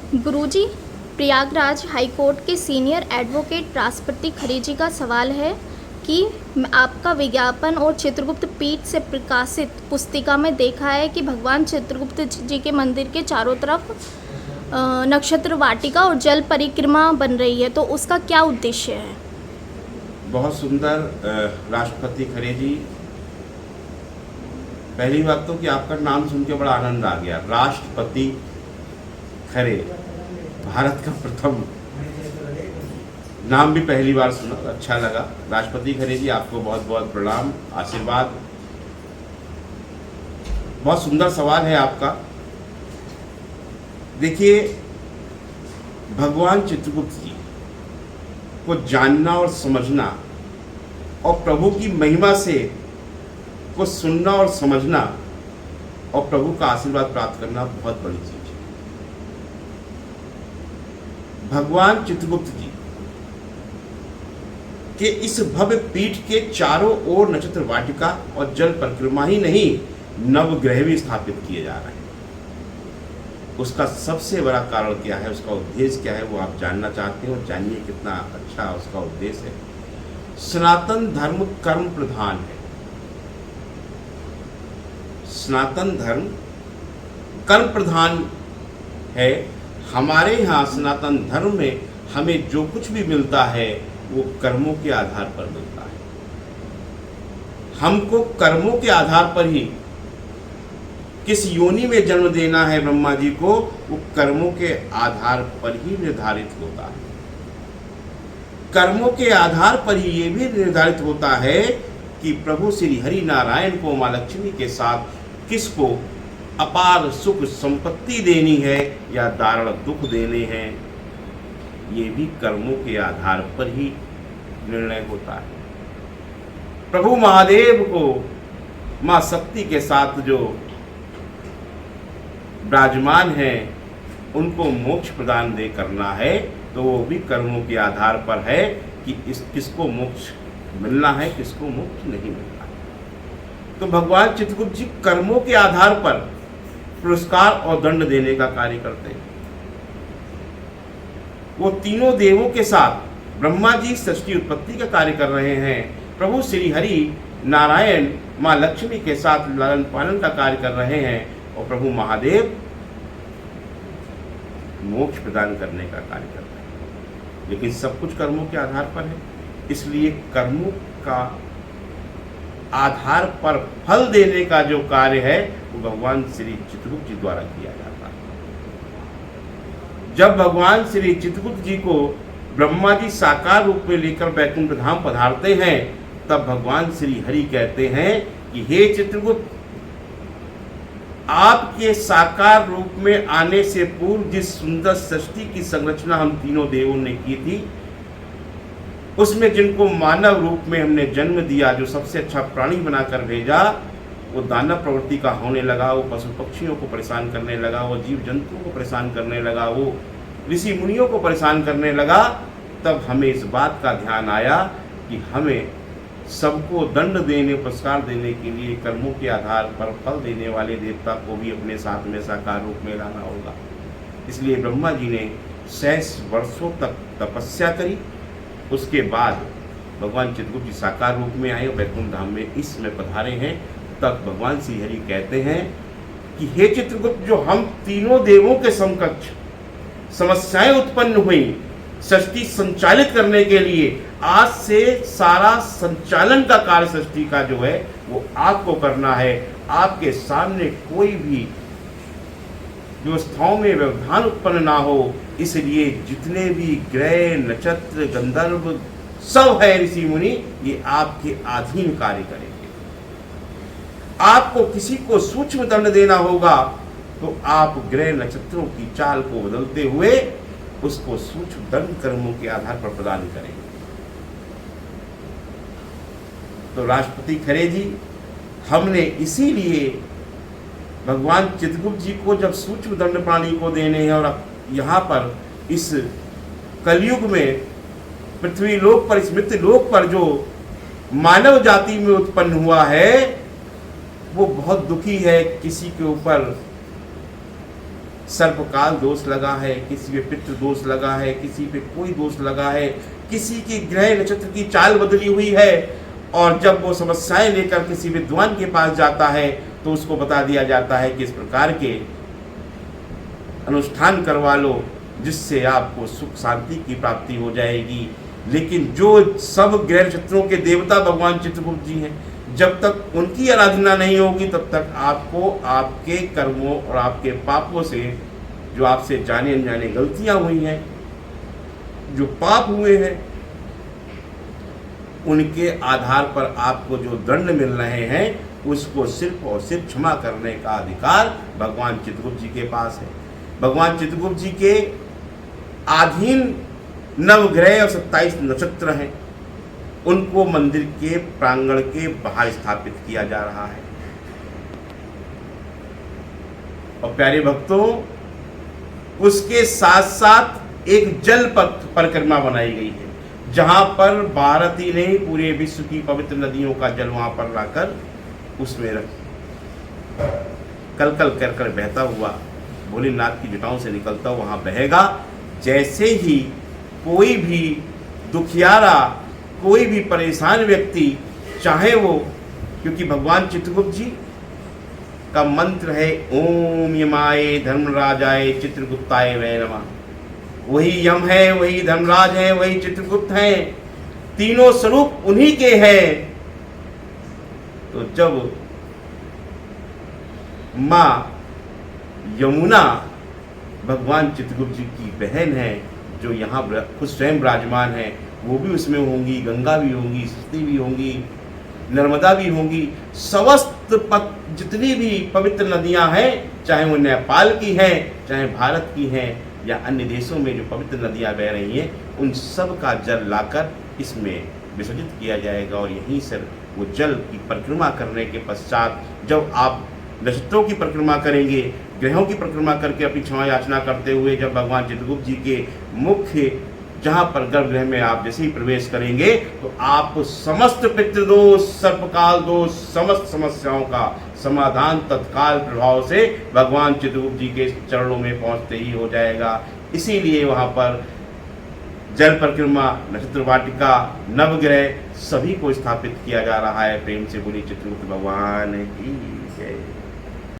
गुरुजी, Prayagraj high court के senior advocate राष्ट्रपति खरे जी का सवाल है कि आपका विज्ञापन और चित्रगुप्त पीठ से प्रकाशित पुस्तिका में देखा है कि भगवान चित्रगुप्त जी के मंदिर के चारों तरफ नक्षत्र वाटिका और जल परिक्रमा बन रही है, तो उसका क्या उद्देश्य है? बहुत सुंदर राष्ट्रपति खरे जी। पहली बात तो कि आपका नाम सुन के बड़ा आनंद आ गया, राष्ट्रपति खरे, भारत का प्रथम नाम भी पहली बार सुना, अच्छा लगा। राष्ट्रपति खरे जी, आपको बहुत बहुत प्रणाम, आशीर्वाद। बहुत सुंदर सवाल है आपका। देखिए, भगवान चित्रगुप्त जी को जानना और समझना और प्रभु की महिमा से को सुनना और समझना और प्रभु का आशीर्वाद प्राप्त करना बहुत बड़ी चीज है। भगवान चित्रगुप्त जी के इस भव्य पीठ के चारों ओर नक्षत्र वाटिका और जल परिक्रमा ही नहीं, नवग्रह भी स्थापित किए जा रहे हैं। उसका सबसे बड़ा कारण क्या है, उसका उद्देश्य क्या है, वो आप जानना चाहते हो। जानिए कितना अच्छा उसका उद्देश्य है। सनातन धर्म कर्म प्रधान है। सनातन धर्म कर्म प्रधान है। हमारे यहाँ सनातन धर्म में हमें जो कुछ भी मिलता है वो कर्मों के आधार पर मिलता है। हमको कर्मों के आधार पर ही किस योनि में जन्म देना है ब्रह्मा जी को, वो कर्मों के आधार पर ही निर्धारित होता है। कर्मों के आधार पर ही ये भी निर्धारित होता है कि प्रभु श्री हरि नारायण को माँ लक्ष्मी के साथ किसको अपार सुख संपत्ति देनी है या दारुण दुख देने हैं, ये भी कर्मों के आधार पर ही निर्णय होता है। प्रभु महादेव को माँ शक्ति के साथ जो विराजमान है, उनको मोक्ष प्रदान दे करना है, तो वो भी कर्मों के आधार पर है कि किसको मोक्ष मिलना है, किसको मोक्ष नहीं मिलना है। तो भगवान चित्रगुप्त जी कर्मों के आधार पर पुरस्कार और दंड देने का कार्य करते हैं। वो तीनों देवों के साथ ब्रह्मा जी सृष्टि उत्पत्ति का कार्य कर रहे हैं। प्रभु श्री हरि नारायण माँ लक्ष्मी के साथ लालन पालन का कार्य कर रहे हैं और प्रभु महादेव मोक्ष प्रदान करने का कार्य कर रहे हैं। लेकिन सब कुछ कर्मों के आधार पर है, इसलिए कर्मों का आधार पर फल देने का जो कार्य है वो भगवान श्री चित्रगुप्त जी द्वारा किया जाता है। जब भगवान श्री चित्रगुप्त जी को ब्रह्मा जी साकार रूप में लेकर बैकुंठ धाम पधारते हैं, तब भगवान श्री हरि कहते हैं कि हे चित्रगुप्त, आपके साकार रूप में आने से पूर्व जिस सुंदर सृष्टि की संरचना हम तीनों देवों ने की थी, उसमें जिनको मानव रूप में हमने जन्म दिया, जो सबसे अच्छा प्राणी बनाकर भेजा, वो दानव प्रवृत्ति का होने लगा, वो पशु पक्षियों को परेशान करने लगा, वो जीव जंतुओं को परेशान करने लगा, वो ऋषि मुनियों को परेशान करने लगा। तब हमें इस बात का ध्यान आया कि हमें सबको दंड देने, पुरस्कार देने के लिए कर्मों के आधार पर फल देने वाले देवता को भी अपने साथ में साकार रूप में लाना होगा। इसलिए ब्रह्मा जी ने 6 वर्षों तक तपस्या करी। उसके बाद भगवान चित्रगुप्त जी साकार रूप में आए और बैकुंठ धाम में इस समय पधारे हैं। तब भगवान श्री हरि कहते हैं कि हे चित्रगुप्त, जो हम तीनों देवों के समकक्ष समस्याएं उत्पन्न हुई सृष्टि संचालित करने के लिए, आज से सारा संचालन का कार्य सृष्टि का जो है वो आपको करना है। आपके सामने कोई भी व्यवस्थाओं में व्यवधान उत्पन्न ना हो, इसलिए जितने भी ग्रह नक्षत्र गंधर्व सब है ऋषि मुनि, ये आपके अधीन कार्य करेंगे। आपको किसी को सूक्ष्म दंड देना होगा तो आप ग्रह नक्षत्रों की चाल को बदलते हुए उसको सूक्ष्म दंड कर्मों के आधार पर प्रदान करेंगे। तो राष्ट्रपति खरे जी, हमने इसीलिए भगवान चित्रगुप्त जी को जब सूक्ष्म दंड प्राणी को देने हैं और यहाँ पर इस कलयुग में पृथ्वी लोक पर, इस मृत्यु लोक पर जो मानव जाति में उत्पन्न हुआ है, वो बहुत दुखी है। किसी के ऊपर सर्पकाल दोष लगा है, किसी पे पितृ दोष लगा है, किसी पे कोई दोष लगा है, किसी की ग्रह नक्षत्र की चाल बदली हुई है, और जब वो समस्याएं लेकर किसी विद्वान के पास जाता है तो उसको बता दिया जाता है कि इस प्रकार के अनुष्ठान करवा लो जिससे आपको सुख शांति की प्राप्ति हो जाएगी। लेकिन जो सब ग्रह नक्षत्रों के देवता भगवान चित्रगुप्त जी हैं, जब तक उनकी आराधना नहीं होगी तब तक आपको आपके कर्मों और आपके पापों से, जो आपसे जाने अनजाने गलतियां हुई हैं, जो पाप हुए हैं, उनके आधार पर आपको जो दंड मिल रहे हैं उसको सिर्फ और सिर्फ क्षमा करने का अधिकार भगवान चित्रगुप्त जी के पास है। भगवान चित्रगुप्त जी के अधीन नवग्रह और 27 नक्षत्र हैं, उनको मंदिर के प्रांगण के बाहर स्थापित किया जा रहा है। और प्यारे भक्तों, उसके साथ साथ एक जल पथ परिक्रमा बनाई गई है, जहां पर भारत ही नहीं पूरे विश्व की पवित्र नदियों का जल वहां पर लाकर उसमें रख कल कल कर कर बहता हुआ भोलेनाथ की जटाओं से निकलता हुआ वहां बहेगा। जैसे ही कोई भी दुखियारा, कोई भी परेशान व्यक्ति, चाहे वो, क्योंकि भगवान चित्रगुप्त जी का मंत्र है ओम यमाय धर्मराजाय चित्रगुप्ताय वै नमः। वही यम है, वही धर्मराज है, वही चित्रगुप्त है, तीनों स्वरूप उन्हीं के हैं। तो जब माँ यमुना भगवान चित्रगुप्त जी की बहन है, जो यहाँ खुद स्वयं विराजमान है, वो भी उसमें होंगी, गंगा भी होंगी, सरस्वती भी होंगी, नर्मदा भी होंगी, समस्त जितनी भी पवित्र नदियाँ हैं, चाहे वो नेपाल की हैं, चाहे भारत की हैं, या अन्य देशों में जो पवित्र नदियाँ बह रही हैं, उन सब का जल लाकर इसमें विसर्जित किया जाएगा। और यहीं से वो जल की परिक्रमा करने के पश्चात जब आप नक्षत्रों की परिक्रमा करेंगे, ग्रहों की परिक्रमा करके अपनी क्षमा याचना करते हुए जब भगवान चित्रगुप्त जी के मुख्य जहाँ पर गर्भगृह में आप जैसे ही प्रवेश करेंगे तो आप समस्त पितृदोष, सर्पकाल दोष, समस्त समस्याओं का समाधान तत्काल प्रभाव से भगवान चित्रगुप्त जी के चरणों में पहुँचते ही हो जाएगा। इसीलिए वहाँ पर जल परिक्रमा, नक्षत्र वाटिका, नवग्रह सभी को स्थापित किया जा रहा है। प्रेम से बोली चित्रगुप्त भगवान की जय।